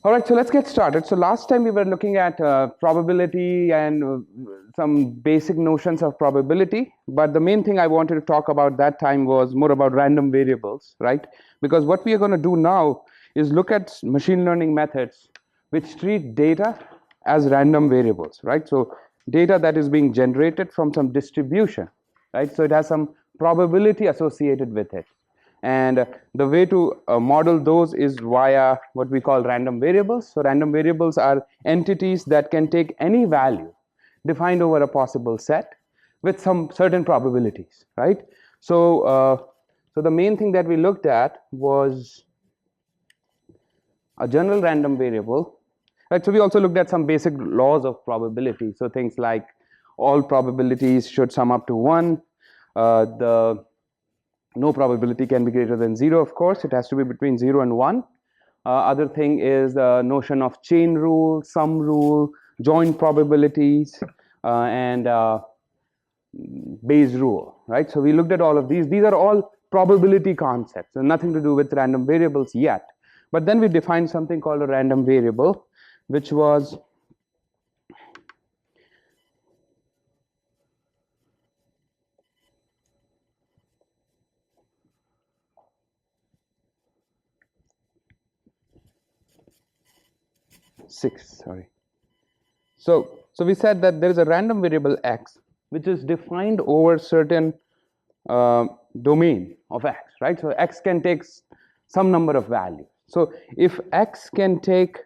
All right, so let's get started. So last time we were looking at probability and some basic notions of probability, but the main thing I wanted to talk about that time was more about random variables, right? Because what we are going to do now is look at machine learning methods which treat data as random variables, right? So data that is being generated from some distribution, right? So it has some probability associated with it. And the way to model those is via what we call random variables. So random variables are entities that can take any value defined over a possible set with some certain probabilities, right? So the main thing that we looked at was a general random variable, right? So we also looked at some basic laws of probability. So things like all probabilities should sum up to 1. No probability can be greater than 0, of course. It has to be between 0 and 1. Other thing is the notion of chain rule, sum rule, joint probabilities, and Bayes rule, right? So we looked at all of these. These are all probability concepts and nothing to do with random variables yet. But then we defined something called a random variable, which was So we said that there is a random variable x which is defined over certain domain of x, right? So x can take some number of values. So if x can take,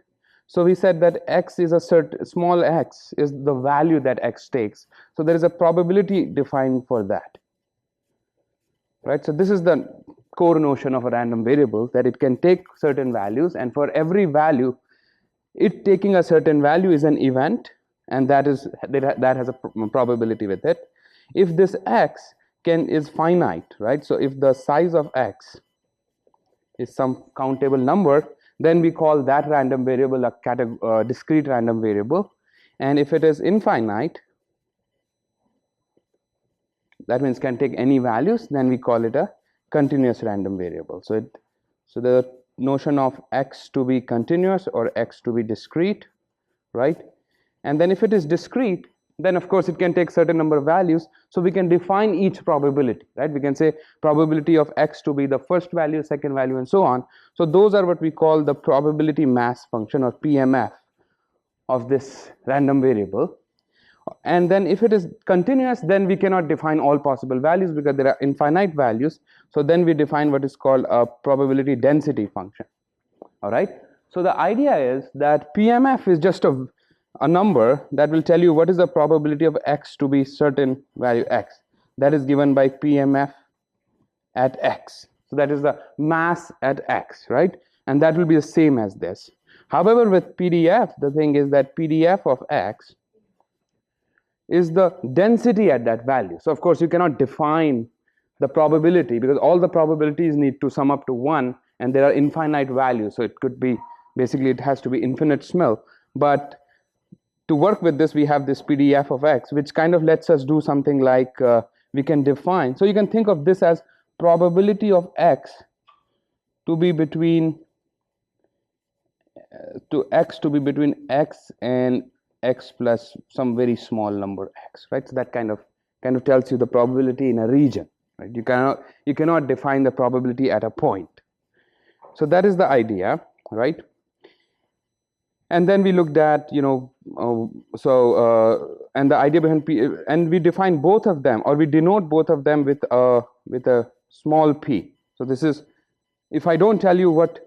so we said that x is a certain, small x is the value that x takes. So there is a probability defined for that, right? So this is the core notion of a random variable, that it can take certain values, and for every value, it taking a certain value is an event, and that has a probability with it. If this x is finite, right? So if the size of x is some countable number, then we call that random variable a discrete random variable. And if it is infinite, that means can take any values, then we call it a continuous random variable. So the notion of x to be continuous or x to be discrete, right? And then if it is discrete, then of course it can take certain number of values, so we can define each probability, right? We can say probability of x to be the first value, second value, and so on. So those are what we call the probability mass function, or PMF, of this random variable. And then if it is continuous, then we cannot define all possible values because there are infinite values. So then we define what is called a probability density function. All right. So the idea is that PMF is just a number that will tell you what is the probability of x to be certain value x. That is given by PMF at x. So that is the mass at x, right? And that will be the same as this. However, with PDF, the thing is that PDF of x is the density at that value. So of course you cannot define the probability because all the probabilities need to sum up to 1, and there are infinite values. So it could be, basically it has to be infinite small. But to work with this, we have this PDF of x, which kind of lets us do something like we can define. So you can think of this as probability of x to be between x and x plus some very small number x, right? So that kind of tells you the probability in a region, right? You cannot define the probability at a point. So that is the idea, right? And then we looked at, and the idea behind and we define both of them, or we denote both of them with a small p. So this is, if I don't tell you what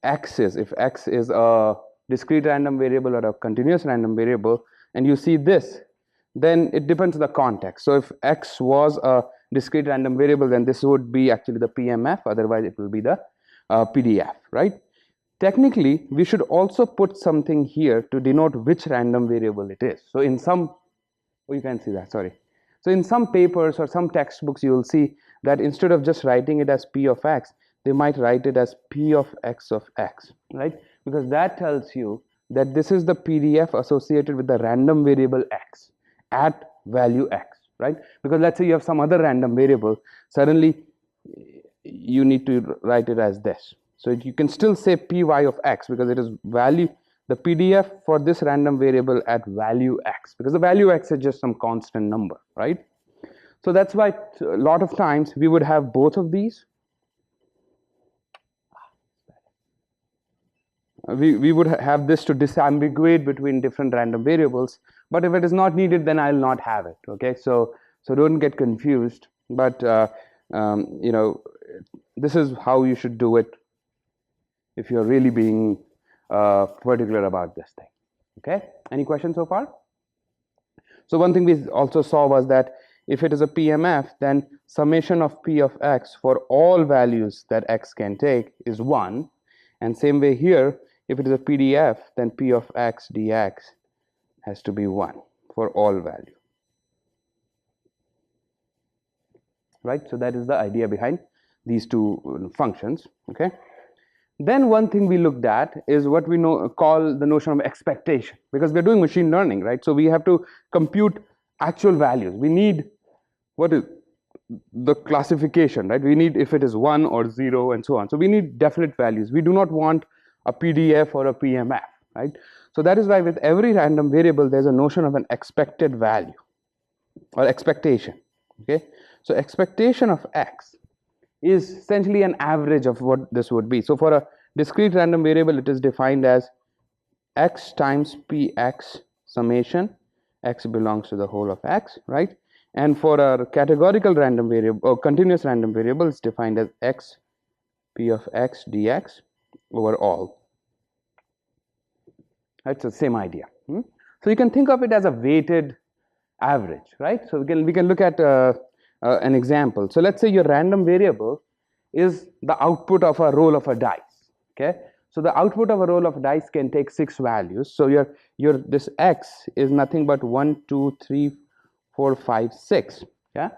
x is, if x is a discrete random variable or a continuous random variable, and you see this, then it depends on the context. So if x was a discrete random variable, then this would be actually the PMF, otherwise it will be the PDF, right? Technically, we should also put something here to denote which random variable it is. So in some, you can see that, sorry. So in some papers or some textbooks, you will see that instead of just writing it as P of x, they might write it as P of x, right? Because that tells you that this is the PDF associated with the random variable x at value x, right? Because let's say you have some other random variable, suddenly you need to write it as this. So you can still say py of x because it is value, the PDF for this random variable at value x, because the value x is just some constant number, right? So that's why a lot of times we would have both of these. We would have this to disambiguate between different random variables, but if it is not needed, then I'll not have it. Okay, so don't get confused, but you know, this is how you should do it if you're really being particular about this thing. Okay, any questions so far? So one thing we also saw was that if it is a PMF, then summation of p of x for all values that x can take is 1, and same way here, if it is a PDF, then p of x dx has to be 1 for all value, right? So that is the idea behind these two functions. Okay, then one thing we looked at is what we call the notion of expectation, because we're doing machine learning, right? So we have to compute actual values. We need what is the classification, right? We need if it is 1 or 0 and so on. So we need definite values. We do not want a PDF or a PMF, right? So that is why with every random variable there's a notion of an expected value or expectation. Okay, so expectation of x is essentially an average of what this would be. So for a discrete random variable, it is defined as x times px summation, x belongs to the whole of x, right? And for a categorical random variable or continuous random variable, it's defined as x p of x dx over all. That's the same idea. So you can think of it as a weighted average, right? So we can look at an example. So let's say your random variable is the output of a roll of a dice. Okay, so the output of a roll of dice can take 6 values. So your this x is nothing but 1, 2, 3, 4, 5, 6. Yeah,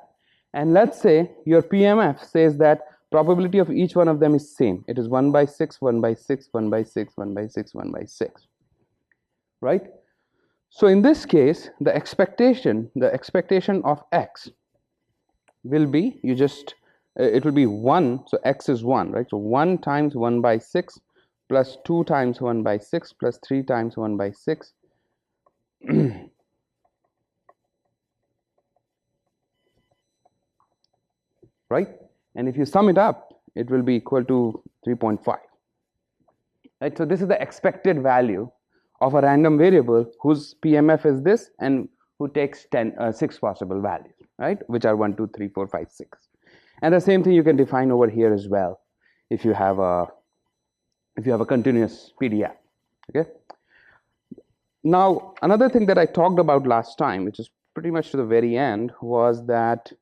and let's say your PMF says that probability of each one of them is same. It is 1 by 6, 1 by 6, 1 by 6, 1 by 6, 1 by 6. Right? So in this case, the expectation of x will be, it will be 1, so x is 1, right? So 1 times 1 by 6 plus 2 times 1 by 6 plus 3 times 1 by 6 right? And if you sum it up, it will be equal to 3.5. Right? So this is the expected value of a random variable whose PMF is this and who takes 6 possible values, right? Which are 1, 2, 3, 4, 5, 6. And the same thing you can define over here as well if you have a continuous PDF. Okay. Now another thing that I talked about last time, which is pretty much to the very end, was that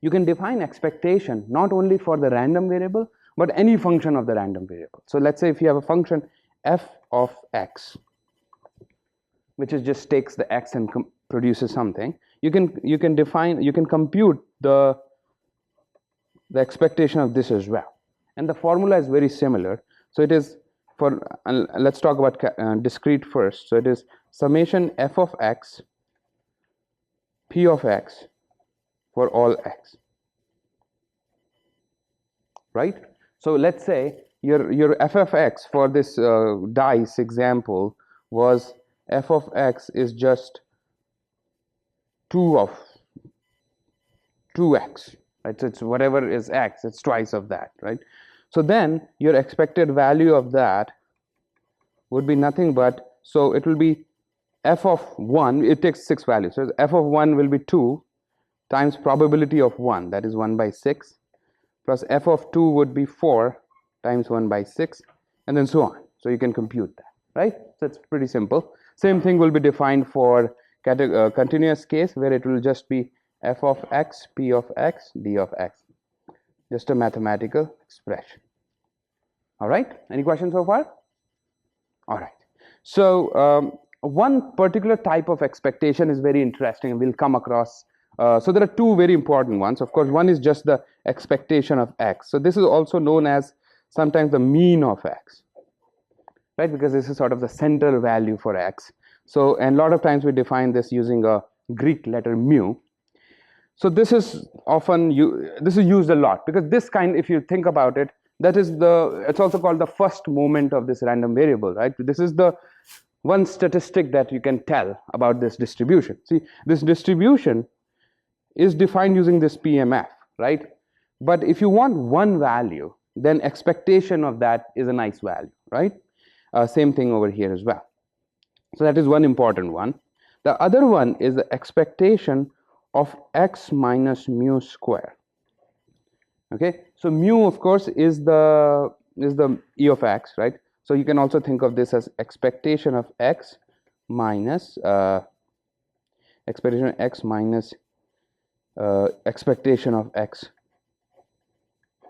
you can define expectation not only for the random variable but any function of the random variable. So let's say if you have a function f of x, which is just takes the x and produces something, you can compute the expectation of this as well, and the formula is very similar. So it is for let's talk about discrete first. So it is summation f of x p of x for all x, right? So let's say your f of x for this dice example was f of x is just 2x, right? So it's whatever is x, it's twice of that, right? So then your expected value of that would be nothing but, so it will be f of 1, it takes 6 values, so f of 1 will be 2 times probability of 1, that is 1 by 6, plus f of 2 would be 4 times 1 by 6, and then so on. So you can compute that, right? So it's pretty simple. Same thing will be defined for continuous case, where it will just be f of x p of x d of x, just a mathematical expression. All right, any questions so far? All right, so one particular type of expectation is very interesting, and we'll come across. So there are two very important ones. Of course, one is just the expectation of x. So this is also known as sometimes the mean of x, right? Because this is sort of the central value for x. So, and a lot of times we define this using a Greek letter mu. So this is often used a lot, because this kind, if you think about it, that is it's also called the first moment of this random variable, right? This is the one statistic that you can tell about this distribution. See, this distribution is defined using this PMF, right? But if you want one value, then expectation of that is a nice value, right? Same thing over here as well. So that is one important one. The other one is the expectation of x minus mu square. Okay, so mu, of course, is the E of x, right? So you can also think of this as expectation of x minus expectation of x minus expectation of x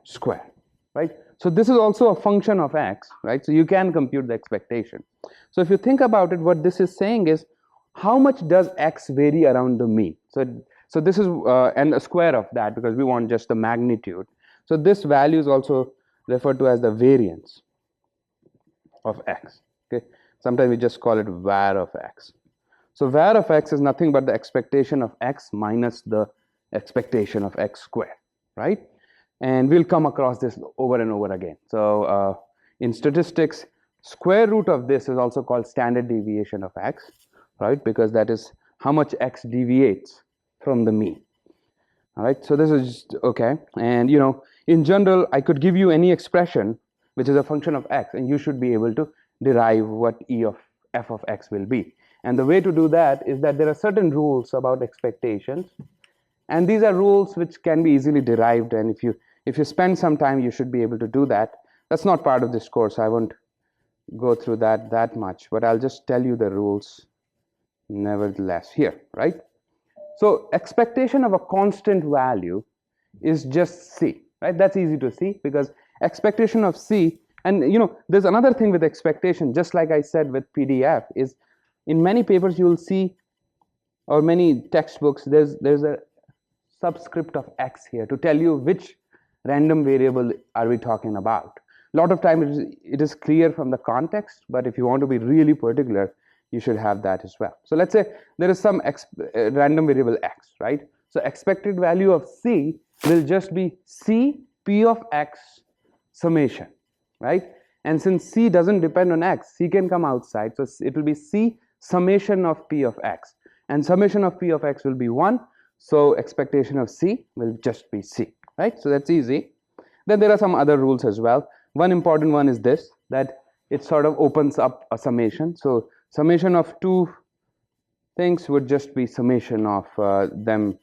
square, right? So this is also a function of x, right? So you can compute the expectation. So if you think about it, what this is saying is how much does x vary around the mean? So this is and a square of that, because we want just the magnitude. So this value is also referred to as the variance of x. Okay, sometimes we just call it var of x. So var of x is nothing but the expectation of x minus the expectation of x squared, right? And we'll come across this over and over again. So in statistics, square root of this is also called standard deviation of x, right? Because that is how much x deviates from the mean. All right, so this is just, okay. And you know, in general, I could give you any expression which is a function of x, and you should be able to derive what E of f of x will be. And the way to do that is that there are certain rules about expectations, and these are rules which can be easily derived, and if you spend some time, you should be able to do that. That's not part of this course. I won't go through that much, but I'll just tell you the rules nevertheless here, right? So expectation of a constant value is just c, right? That's easy to see, because expectation of c, and you know, there's another thing with expectation, just like I said with PDF, is in many papers you will see, or many textbooks, there's a subscript of x here to tell you which random variable are we talking about. A lot of times it is clear from the context, but if you want to be really particular, you should have that as well. So let's say there is some random variable x, right? So expected value of c will just be c p of x summation, right? And since c doesn't depend on x, c can come outside, so it will be c summation of p of x, and summation of p of x will be 1, so expectation of c will just be c, right? So that's easy. Then there are some other rules as well. One important one is this, that it sort of opens up a summation. So summation of two things would just be summation of the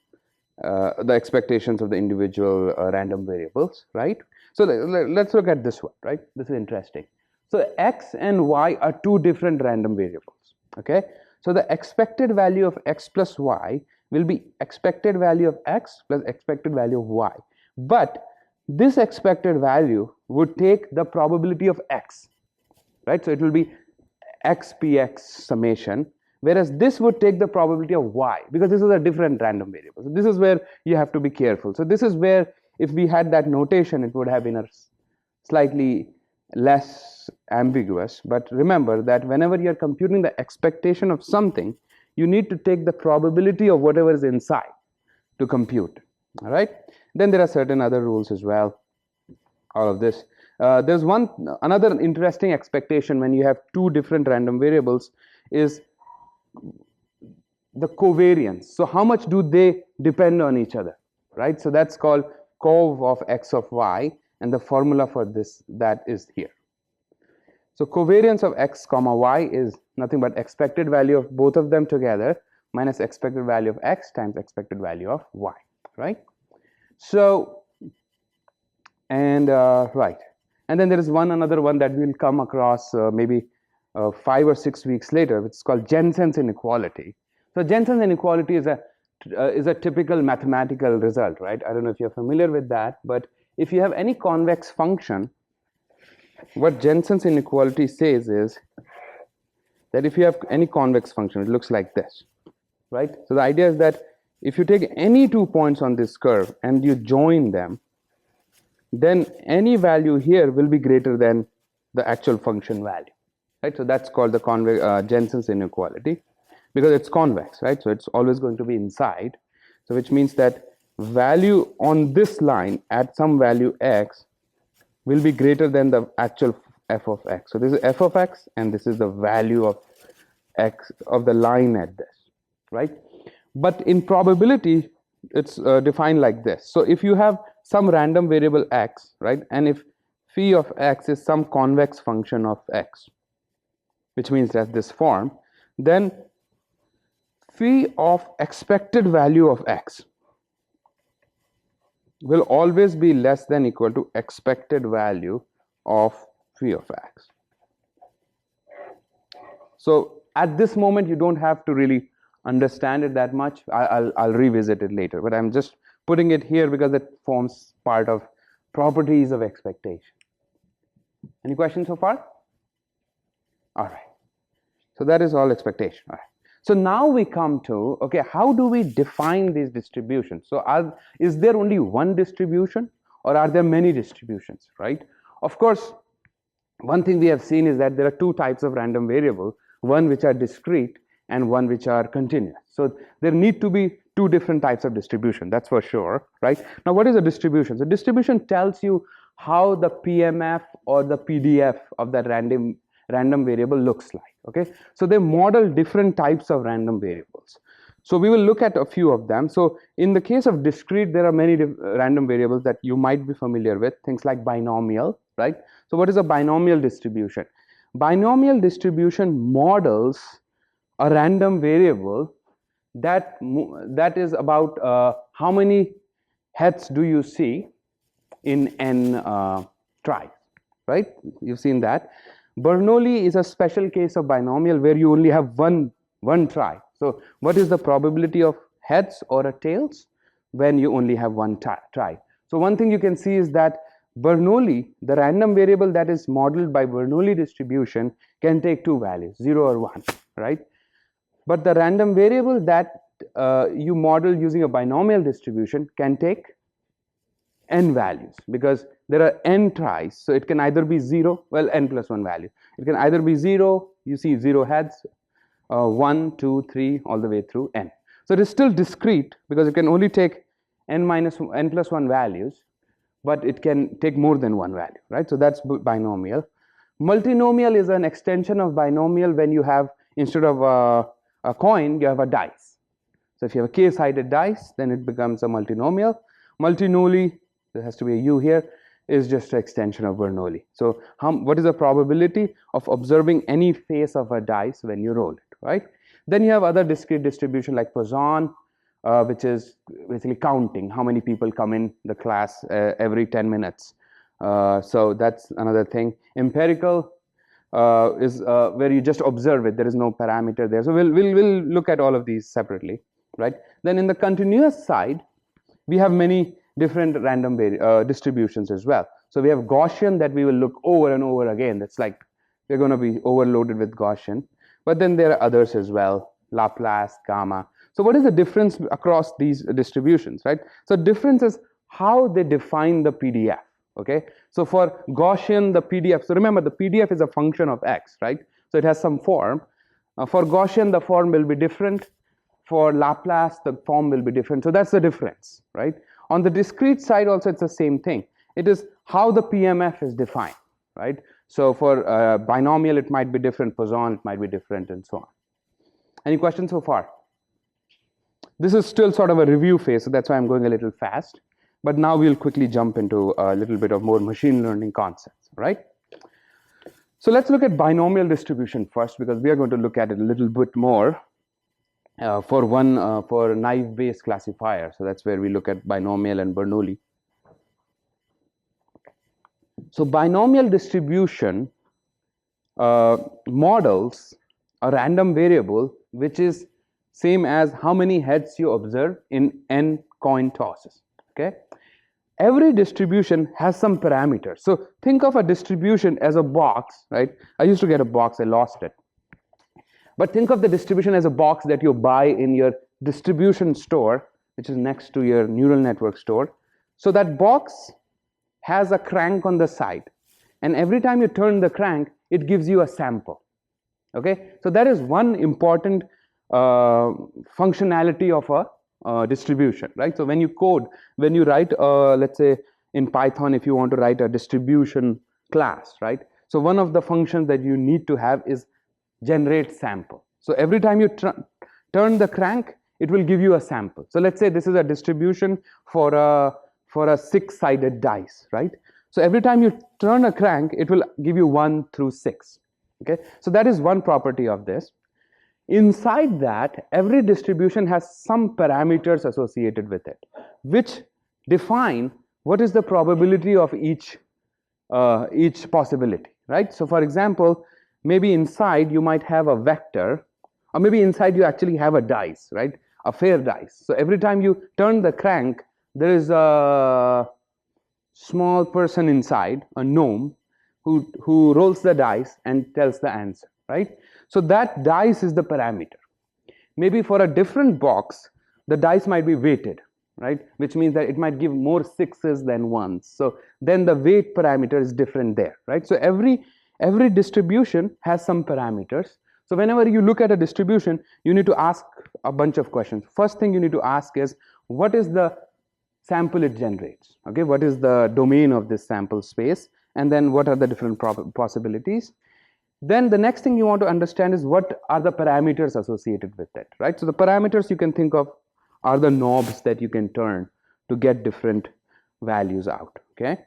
expectations of the individual random variables, right? So let's look at this one, right? This is interesting. So x and y are two different random variables, okay? So the expected value of x plus y will be expected value of x plus expected value of y. But this expected value would take the probability of x, right? So it will be x px summation, whereas this would take the probability of y, because this is a different random variable. So this is where you have to be careful. So this is where, if we had that notation, it would have been a slightly less ambiguous. But remember that whenever you're computing the expectation of something, you need to take the probability of whatever is inside to compute. All right. Then there are certain other rules as well. All of this. There's another interesting expectation when you have two different random variables is the covariance. So how much do they depend on each other, right? So that's called cov of x of y, and the formula for this, that is here. So covariance of x comma y is nothing but expected value of both of them together minus expected value of x times expected value of y, right? So, and right, and then there is another one that we'll come across maybe 5 or 6 weeks later, which is called Jensen's inequality. So Jensen's inequality is a typical mathematical result, right? I don't know if you're familiar with that, but if you have any convex function, what Jensen's inequality says is that if you have any convex function, it looks like this, right? So the idea is that if you take any 2 points on this curve and you join them, then any value here will be greater than the actual function value, right? So that's called the Jensen's inequality, because it's convex, right? So it's always going to be inside. So which means that value on this line at some value x will be greater than the actual f of x. So this is f of x, and this is the value of x of the line at this, right? But in probability, it's defined like this. So if you have some random variable x, right, and if phi of x is some convex function of x, which means that this form, then phi of expected value of x will always be less than equal to expected value of phi of x. So at this moment, you don't have to really understand it that much. I'll revisit it later, but I'm just putting it here because it forms part of properties of expectation. Any questions so far? All right. So that is all expectation. All right. So now we come to, okay, how do we define these distributions? So is there only one distribution, or are there many distributions, right? Of course, one thing we have seen is that there are two types of random variable, one which are discrete and one which are continuous. So there need to be two different types of distribution, that's for sure, right? Now, what is a distribution? So distribution tells you how the PMF or the PDF of that random variable looks like, okay? So they model different types of random variables. So we will look at a few of them. So in the case of discrete, there are many random variables that you might be familiar with, things like binomial, right? So what is a binomial distribution? Binomial distribution models a random variable that is about how many heads do you see in n tries, right? You've seen that. Bernoulli is a special case of binomial where you only have one try. So what is the probability of heads or tails when you only have one try? So one thing you can see is that Bernoulli, the random variable that is modeled by Bernoulli distribution, can take two values, 0 or 1, right? But the random variable that you model using a binomial distribution can take n values, because there are n tries. So it can either be 0, well, n plus 1 value. It can either be 0, you see 0 heads, 1, 2, 3, all the way through n. So it is still discrete because it can only take n plus 1 values, but it can take more than one value, right? So that's binomial. Multinomial is an extension of binomial when you have, instead of a coin, you have a dice. So if you have a case-sided dice, then it becomes a multinomial. Multinoli, there has to be a u here, is just an extension of Bernoulli. So what is the probability of observing any face of a dice when you roll it, right? Then you have other discrete distribution like Poisson, which is basically counting how many people come in the class every 10 minutes. So that's another thing. Empirical is where you just observe it. There is no parameter there. So we'll look at all of these separately, right? Then in the continuous side, we have many different random distributions as well. So we have Gaussian that we will look over and over again. That's like we're going to be overloaded with Gaussian. But then there are others as well, Laplace, gamma. So what is the difference across these distributions, right? So difference is how they define the PDF, okay? So for Gaussian, the PDF, so remember the PDF is a function of x, right? So it has some form. For Gaussian, the form will be different. For Laplace, the form will be different. So that's the difference, right? On the discrete side also, it's the same thing. It is how the PMF is defined, right? So for binomial, it might be different. Poisson, it might be different, and so on. Any questions so far? This is still sort of a review phase, so that's why I'm going a little fast. But now we'll quickly jump into a little bit of more machine learning concepts, right? So let's look at binomial distribution first, because we are going to look at it a little bit more for naive-Bayes classifier. So that's where we look at binomial and Bernoulli. So binomial distribution models a random variable which is same as how many heads you observe in n coin tosses, okay? Every distribution has some parameters. So think of a distribution as a box, right? I used to get a box, I lost it. But think of the distribution as a box that you buy in your distribution store, which is next to your neural network store. So that box has a crank on the side. And every time you turn the crank, it gives you a sample, okay? So that is one important functionality of a distribution, right? So when you code, when you write, let's say in Python if you want to write a distribution class, right? So one of the functions that you need to have is generate sample. So every time you turn the crank, it will give you a sample. So let's say this is a distribution for a 6-sided dice, right? So every time you turn a crank, it will give you 1 through 6. Okay, so that is one property of this. Inside that, every distribution has some parameters associated with it, which define what is the probability of each possibility, right? So for example, maybe inside you might have a vector, or maybe inside you actually have a dice, right? A fair dice. So every time you turn the crank, there is a small person inside, a gnome, who rolls the dice and tells the answer, right? So that dice is the parameter. Maybe for a different box, the dice might be weighted, right? Which means that it might give more 6s than 1s. So then the weight parameter is different there, right? So every distribution has some parameters. So whenever you look at a distribution, you need to ask a bunch of questions. First thing you need to ask is, what is the sample it generates? Okay, what is the domain of this sample space? And then what are the different possibilities? Then the next thing you want to understand is what are the parameters associated with it, right? So the parameters you can think of are the knobs that you can turn to get different values out, okay?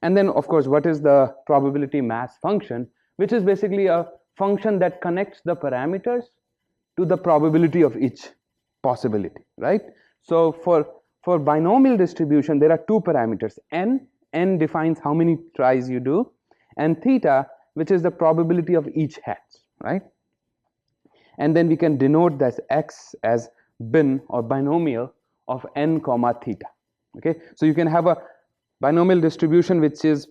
And then of course, what is the probability mass function, which is basically a function that connects the parameters to the probability of each possibility, right? So for binomial distribution, there are two parameters, n defines how many tries you do, and theta, which is the probability of each heads, right? And then we can denote this x as bin or binomial of n comma theta, okay? So you can have a binomial distribution which is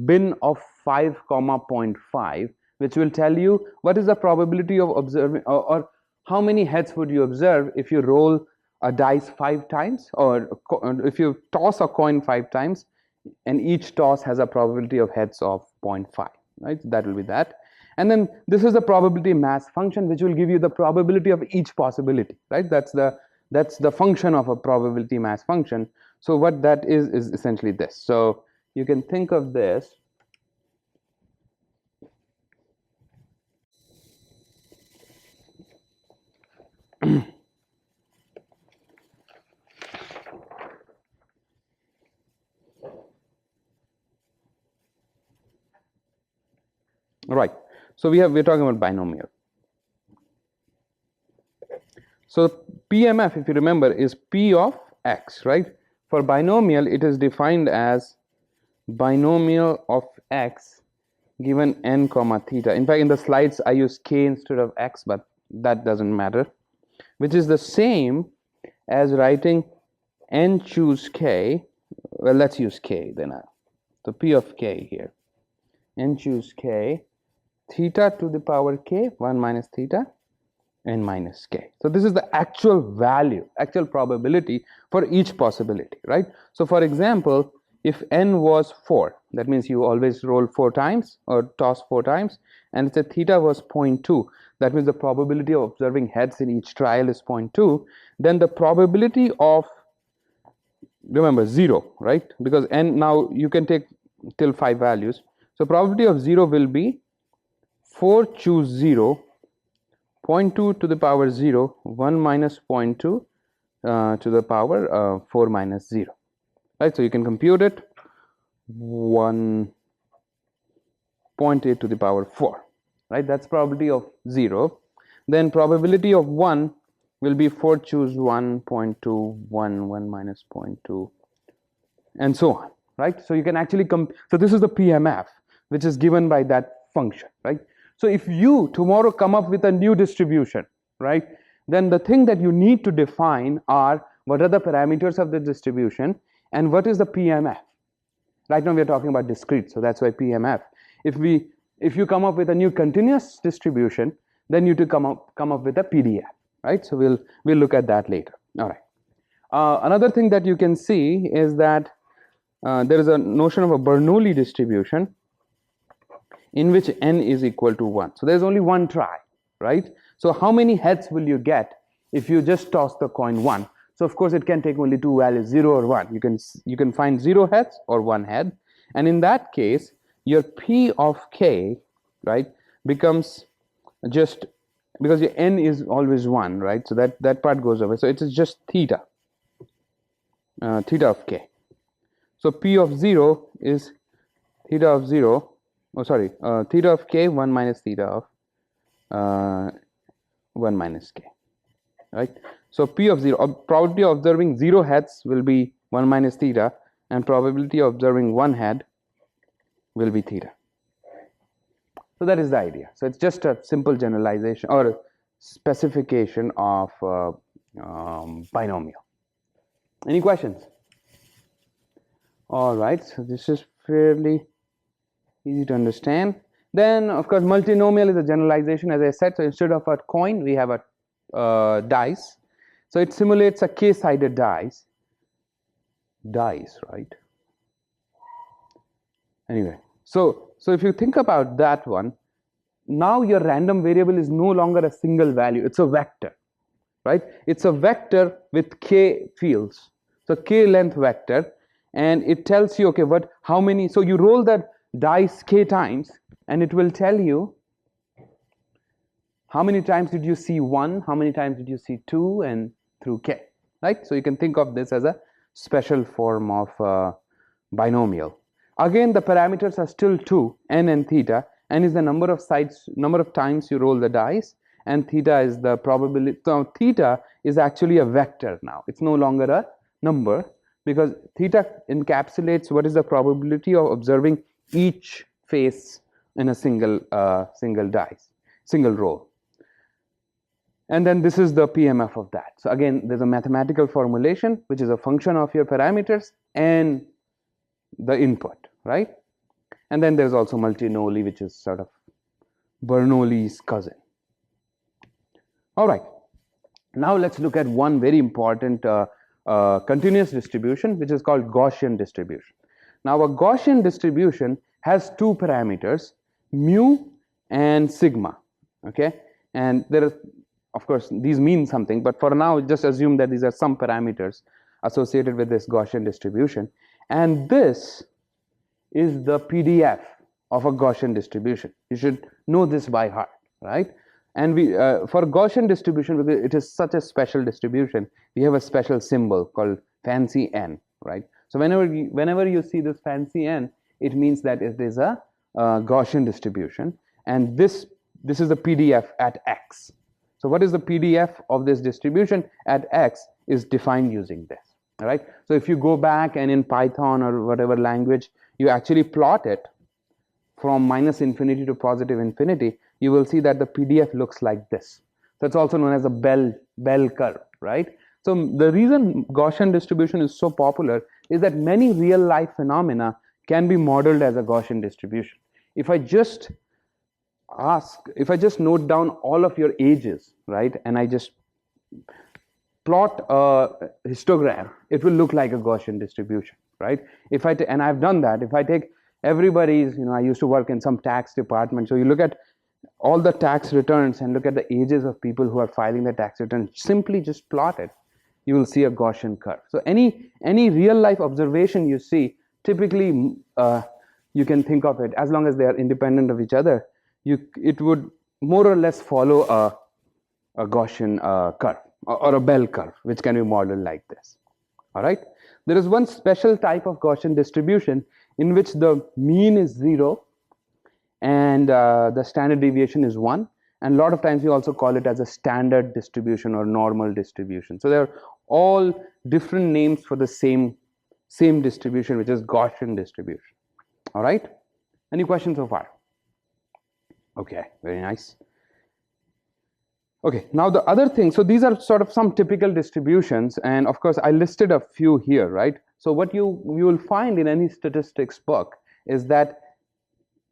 bin of 5 comma 0.5, which will tell you what is the probability of observing, or how many heads would you observe if you roll a dice 5 times, or if you toss a coin 5 times, and each toss has a probability of heads of 0.5, right? That will be that. And then this is the probability mass function, which will give you the probability of each possibility, right? That's the function of a probability mass function. So what that is essentially this. So you can think of this right. So we're talking about binomial. So PMF, if you remember, is P of x, right? For binomial, it is defined as binomial of x given n comma theta. In fact, in the slides, I use k instead of x, but that doesn't matter, which is the same as writing n choose k. Well, let's use k then. So P of k here, n choose k, theta to the power k, 1 minus theta, n minus k. So this is the actual value, actual probability for each possibility, right? So for example, if n was 4, that means you always roll 4 times or toss 4 times, and the theta was 0.2, that means the probability of observing heads in each trial is 0.2, then the probability of, remember, 0, right? Because n, now you can take till 5 values. So probability of 0 will be 4 choose 0, 0.2 to the power 0, 1 minus 0.2 to the power 4 minus 0, right? So you can compute it, 1.8 to the power 4, right? That's probability of 0. Then probability of 1 will be 4 choose 1, 0.2, 1 minus 0.2, and so on, right? So you can actually so this is the PMF, which is given by that function, right? So if you tomorrow come up with a new distribution, right, then the thing that you need to define are what are the parameters of the distribution and what is the PMF. Right now we are talking about discrete, so that's why PMF. If you come up with a new continuous distribution, then you need to come up with a PDF, right? So we'll look at that later. All right. Another thing that you can see is that there is a notion of a Bernoulli distribution in which n is equal to 1. So there's only one try, right? So how many heads will you get if you just toss the coin 1? So of course it can take only two values, 0 or 1. You can find 0 heads or 1 head, and in that case your P of k, right, becomes just, because your n is always 1, right, so that part goes away, so it is just theta, theta of k. So P of 0 is theta of 0, oh sorry, theta of k 1 minus theta of 1 minus k, right. So P of 0, probability of observing 0 heads will be 1 minus theta, and probability of observing 1 head will be theta. So that is the idea. So it's just a simple generalization or specification of binomial. Any questions? All right, so this is fairly easy to understand. Then of course multinomial is a generalization, as I said. So instead of a coin we have a dice. So it simulates a k-sided dice, right? Anyway, so if you think about that one, now your random variable is no longer a single value, it's a vector, right? It's a vector with k fields, so k length vector, and it tells you, okay, how many, so you roll that dice k times and it will tell you how many times did you see 1, how many times did you see 2, and through k, right? So you can think of this as a special form of binomial. Again, the parameters are still 2, n and theta. N is the number of times you roll the dice, and theta is the probability. So theta is actually a vector now. It's no longer a number, because theta encapsulates what is the probability of observing each face in a single roll. And then this is the PMF of that. So again, there's a mathematical formulation which is a function of your parameters and the input, right? And then there's also multinomial, which is sort of Bernoulli's cousin. All right, now let's look at one very important continuous distribution, which is called Gaussian distribution. Now a Gaussian distribution has two parameters, mu and sigma, okay? And there is, of course, these mean something, but for now just assume that these are some parameters associated with this Gaussian distribution, and this is the PDF of a Gaussian distribution. You should know this by heart, right? And we for Gaussian distribution, because it is such a special distribution, we have a special symbol called fancy n, right? So whenever you see this fancy n, it means that it is a Gaussian distribution, and this is the PDF at x. So what is the PDF of this distribution at x is defined using this, all right? So if you go back and in Python or whatever language, you actually plot it from minus infinity to positive infinity, you will see that the PDF looks like this. So it's also known as a bell curve, right? So the reason Gaussian distribution is so popular is that many real life phenomena can be modeled as a Gaussian distribution. If I just note down all of your ages, right, and I just plot a histogram, it will look like a Gaussian distribution, right? And I've done that. If I take everybody's, I used to work in some tax department, so you look at all the tax returns and look at the ages of people who are filing the tax return, simply just plot it, you will see a Gaussian curve. So any real life observation you see, typically you can think of it, as long as they are independent of each other, it would more or less follow a Gaussian curve or a bell curve, which can be modeled like this. All right. There is one special type of Gaussian distribution in which the mean is 0 and the standard deviation is 1, and a lot of times you also call it as a standard distribution or normal distribution. So they are all different names for the same distribution, which is Gaussian distribution. All right. Any questions so far? Okay, very nice. Okay, now the other thing, so these are sort of some typical distributions, and of course I listed a few here, right? So what you will find in any statistics book is that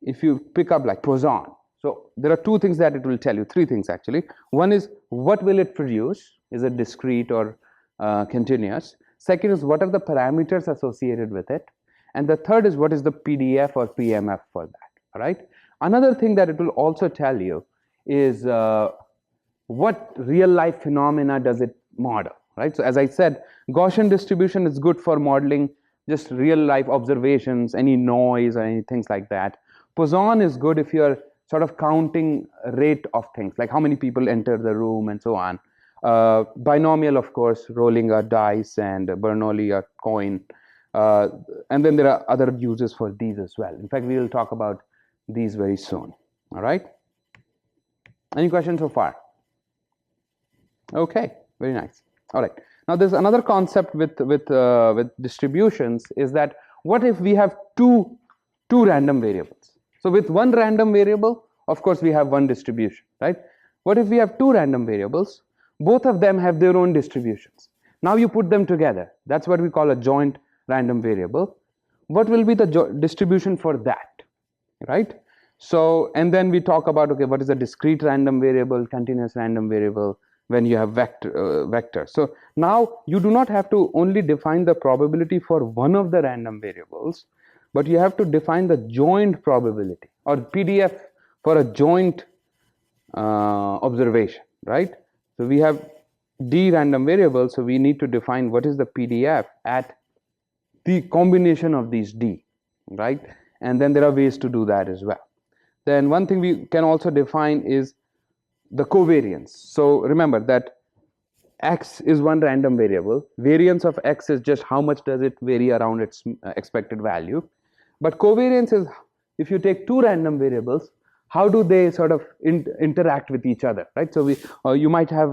if you pick up like Poisson, so there are two things that it will tell you, three things actually. One is what will it produce? Is it discrete or continuous? Second is what are the parameters associated with it? And the third is what is the PDF or PMF for that, all right? Another thing that it will also tell you is what real life phenomena does it model, right? So as I said, Gaussian distribution is good for modeling just real life observations, any noise or any things like that. Poisson is good if you're sort of counting rate of things, like how many people enter the room and so on. Binomial, of course, rolling a dice, and Bernoulli a coin. And then there are other uses for these as well. In fact, we will talk about these very soon. All right? Any questions so far? Okay, very nice. All right. Now there's another concept with distributions, is that what if we have two random variables? So with one random variable, of course, we have one distribution, right? What if we have two random variables? Both of them have their own distributions. Now you put them together. That's what we call a joint random variable. What will be the distribution for that, right? So, and then we talk about, okay, what is a discrete random variable, continuous random variable, when you have vectors. So now you do not have to only define the probability for one of the random variables, but you have to define the joint probability, or PDF, for a joint observation, right? So we have d random variables, so we need to define what is the PDF at the combination of these d, right? And then there are ways to do that as well. Then one thing we can also define is the covariance. So remember that x is one random variable. Variance of x is just how much does it vary around its expected value. But covariance is, if you take two random variables, how do they sort of interact with each other, right? So you might have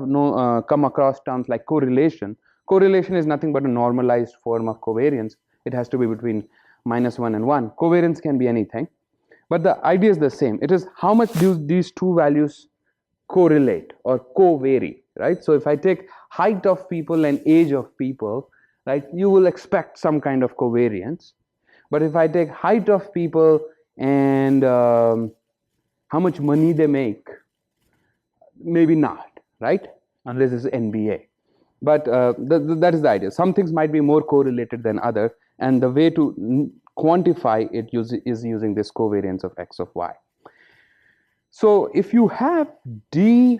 come across terms like correlation. Correlation is nothing but a normalized form of covariance. It has to be between -1 and 1. Covariance can be anything, but the idea is the same. It is how much do these two values correlate or co-vary, right? So if I take height of people and age of people, right, you will expect some kind of covariance. But if I take height of people and how much money they make, maybe not, right? Unless it's NBA. But that is the idea. Some things might be more correlated than others, and the way to quantify it is using this covariance of x of y. So if you have d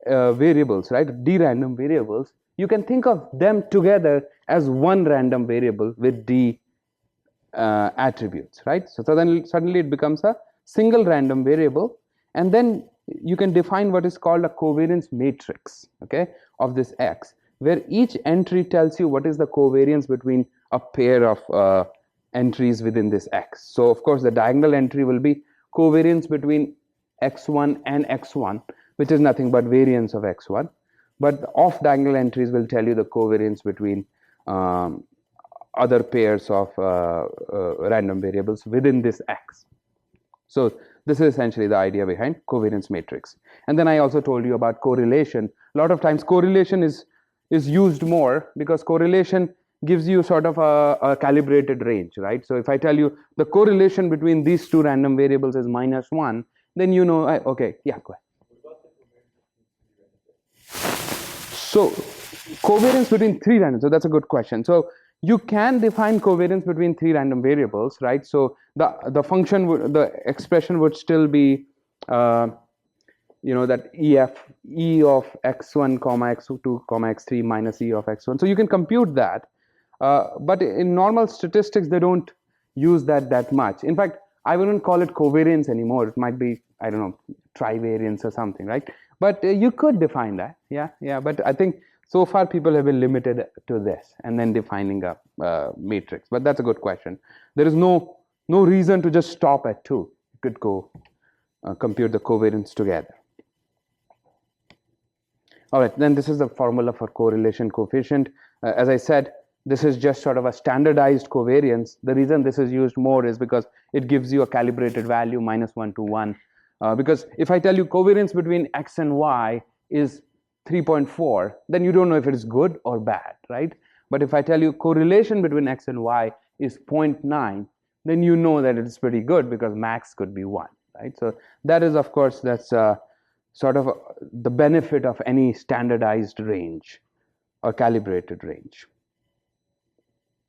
variables, right, d random variables, you can think of them together as one random variable with d attributes, right? So suddenly it becomes a single random variable, and then you can define what is called a covariance matrix, okay, of this x, where each entry tells you what is the covariance between a pair of entries within this x. So of course the diagonal entry will be covariance between x1 and x1, which is nothing but variance of x1. But the off diagonal entries will tell you the covariance between other pairs of random variables within this x. So this is essentially the idea behind covariance matrix. And then I also told you about correlation. A lot of times correlation is used more because correlation gives you sort of a calibrated range, right? So if I tell you the correlation between these two random variables is -1, then you know, okay, yeah, go ahead. So covariance between three random, so that's a good question. So you can define covariance between three random variables, right? So the function the expression would still be that e of x1 comma x2 comma x3 minus e of x1. So you can compute that, but in normal statistics they don't use that much. In fact, I wouldn't call it covariance anymore. It might be, I don't know, trivariance or something, right? But you could define that, yeah. But I think so far people have been limited to this and then defining a matrix. But that's a good question. There is no reason to just stop at 2. You could go compute the covariance together. All right, then this is the formula for correlation coefficient. As I said, this is just sort of a standardized covariance. The reason this is used more is because it gives you a calibrated value -1 to 1. Because if I tell you covariance between x and y is 3.4, then you don't know if it is good or bad, right? But if I tell you correlation between x and y is 0.9, then you know that it is pretty good because max could be 1, right? So that is, of course, that's sort of the benefit of any standardized range or calibrated range.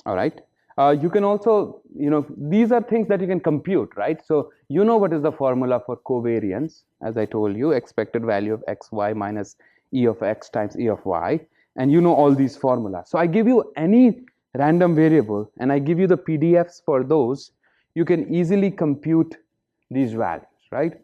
All right. You can also, these are things that you can compute, right? So you know what is the formula for covariance, as I told you, expected value of xy minus E of x times E of y, and you know all these formulas. So I give you any random variable and I give you the PDFs for those, you can easily compute these values, right?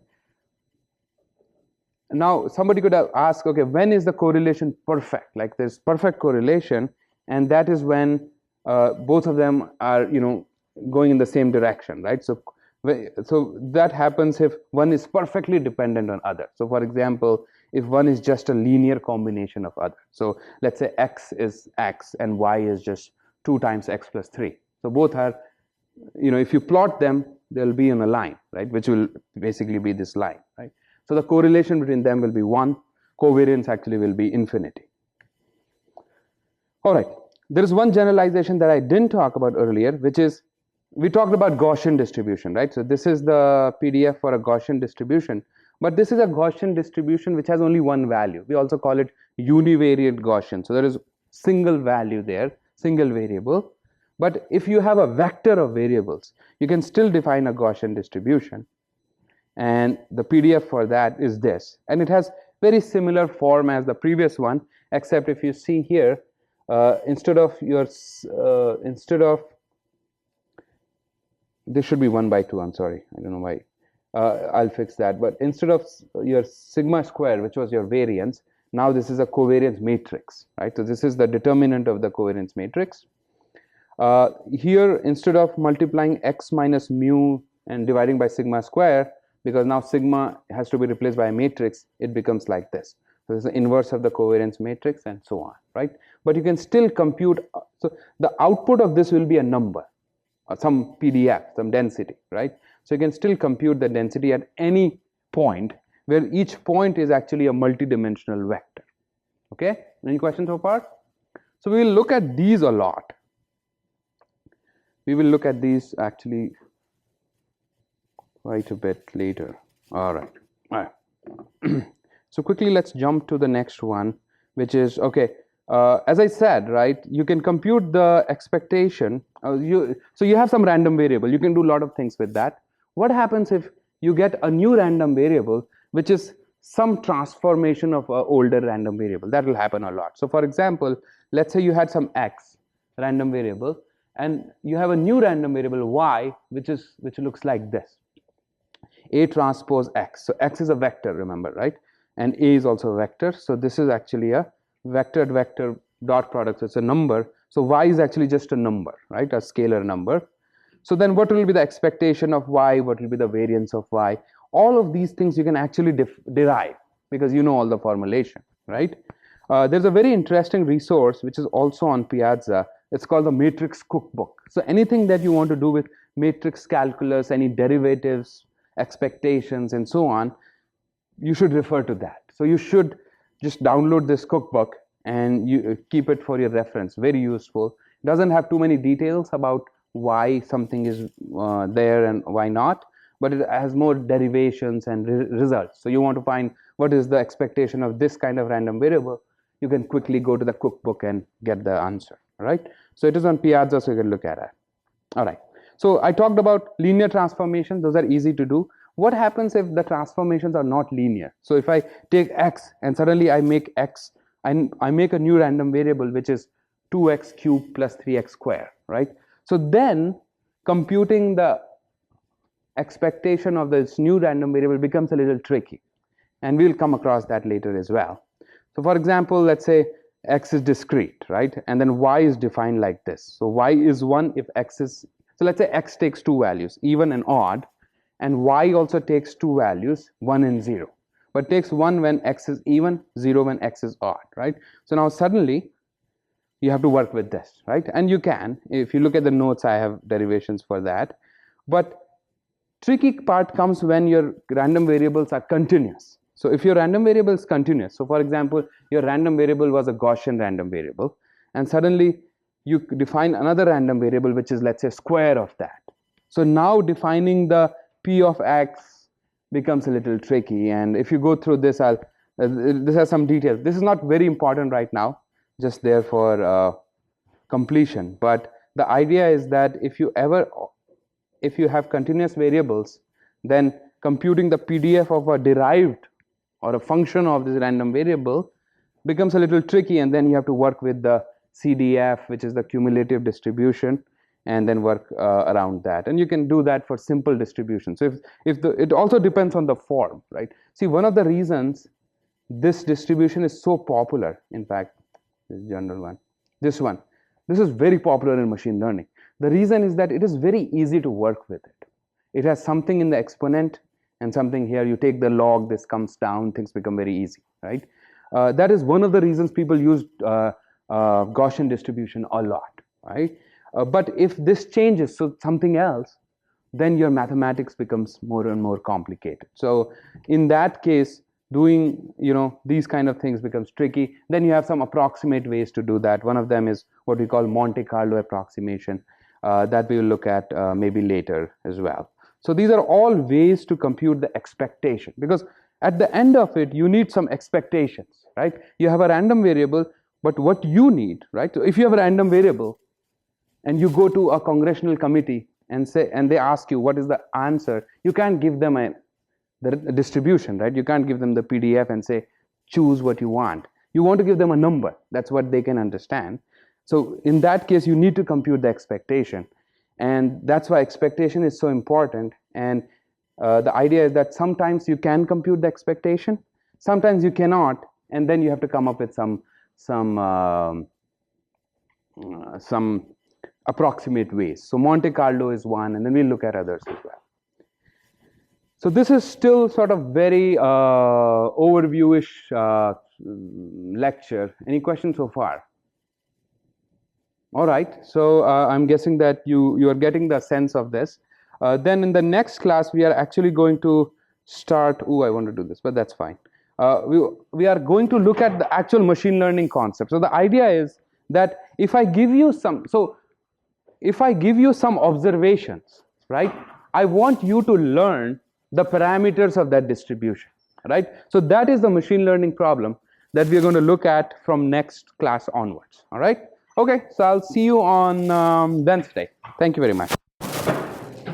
Now somebody could ask, okay, when is the correlation perfect? Like there's perfect correlation, and that is when both of them are, you know, going in the same direction, right? So that happens if one is perfectly dependent on other. So for example, if one is just a linear combination of other, so let's say x is x and y is just 2 times x plus 3, so both are, you know, if you plot them, they'll be in a line, right, which will basically be this line, right? So the correlation between them will be 1, covariance actually will be infinity. All right, there is one generalization that I didn't talk about earlier, which is, we talked about Gaussian distribution, right? So this is the PDF for a Gaussian distribution, but this is a Gaussian distribution which has only one value. We also call it univariate Gaussian. So there is single value there, single variable. But if you have a vector of variables, you can still define a Gaussian distribution. And the PDF for that is this. And it has very similar form as the previous one, except if you see here, instead of this should be 1 by 2, I'm sorry, I don't know why. I'll fix that. But instead of your sigma square, which was your variance, now this is a covariance matrix, right? So this is the determinant of the covariance matrix. Here, instead of multiplying x minus mu and dividing by sigma square, because now sigma has to be replaced by a matrix, it becomes like this. So this is the inverse of the covariance matrix and so on, right? But you can still compute, so the output of this will be a number, or some PDF, some density, right? So you can still compute the density at any point, where each point is actually a multidimensional vector. Okay, any questions so far? So we will look at these a lot. We will look at these actually quite a bit later. All right. So quickly, let's jump to the next one, which is, okay, as I said, right, you can compute the expectation. So you have some random variable. You can do a lot of things with that. What happens if you get a new random variable, which is some transformation of an older random variable? That will happen a lot. So for example, let's say you had some x random variable, and you have a new random variable y, which looks like this, A transpose x. So x is a vector, remember, right? And A is also a vector. So this is actually a vector dot product. So it's a number. So y is actually just a number, right? A scalar number. So then what will be the expectation of y? What will be the variance of y? All of these things you can actually derive, because you know all the formulation, right? There's a very interesting resource which is also on Piazza. It's called the matrix cookbook. So anything that you want to do with matrix calculus, any derivatives, expectations, and so on, you should refer to that. So you should just download this cookbook and you keep it for your reference. Very useful. It doesn't have too many details about why something is there and why not, but it has more derivations and results. So you want to find what is the expectation of this kind of random variable, you can quickly go to the cookbook and get the answer, right? So it is on Piazza, so you can look at it. All right. So I talked about linear transformations. Those are easy to do. What happens if the transformations are not linear? So if I take x and suddenly I make x, I make a new random variable which is 2x cubed plus 3x squared, right? So then computing the expectation of this new random variable becomes a little tricky, and we'll come across that later as well. So for example, let's say x is discrete, right? And then y is defined like this. So y is 1 if x is, so let's say x takes two values, even and odd, and y also takes two values, 1 and 0, but takes 1 when x is even, 0 when x is odd, right? So now suddenly you have to work with this, right? And you can, if you look at the notes, I have derivations for that. But tricky part comes when your random variables are continuous. So if your random variable is continuous, so for example, your random variable was a Gaussian random variable, and suddenly you define another random variable which is, let's say, square of that. So now defining the p of x becomes a little tricky, and if you go through this, this has some details. This is not very important right now, just there for completion. But the idea is that if you have continuous variables, then computing the PDF of a derived or a function of this random variable becomes a little tricky, and then you have to work with the CDF, which is the cumulative distribution, and then work around that. And you can do that for simple distributions. So it also depends on the form, right? See, one of the reasons this distribution is so popular, in fact, this general one, this is very popular in machine learning. The reason is that it is very easy to work with it. It has something in the exponent and something here. You take the log, this comes down, things become very easy, right? That is one of the reasons people use Gaussian distribution a lot, right? But if this changes to something else, then your mathematics becomes more and more complicated. So in that case, doing these kind of things becomes tricky. Then you have some approximate ways to do that. One of them is what we call Monte Carlo approximation, that we will look at maybe later as well. So these are all ways to compute the expectation, because at the end of it you need some expectations, right? You have a random variable, but what you need, right? So if you have a random variable and you go to a congressional committee and they ask you what is the answer, you can't give them the distribution, right? You can't give them the PDF and say choose what you want. You want to give them a number. That's what they can understand. So in that case, you need to compute the expectation, and that's why expectation is so important. And the idea is that sometimes you can compute the expectation, sometimes you cannot, and then you have to come up with some approximate ways. So Monte Carlo is one, and then we'll look at others as well. So this is still sort of very overview-ish lecture. Any questions so far? All right, so I'm guessing that you are getting the sense of this. Then in the next class, we are actually going to start, I want to do this, but that's fine. We are going to look at the actual machine learning concept. So the idea is that if I give you some observations, right, I want you to learn the parameters of that distribution, right? So that is the machine learning problem that we are going to look at from next class onwards, all right? Okay, so I'll see you on Wednesday. Thank you very much.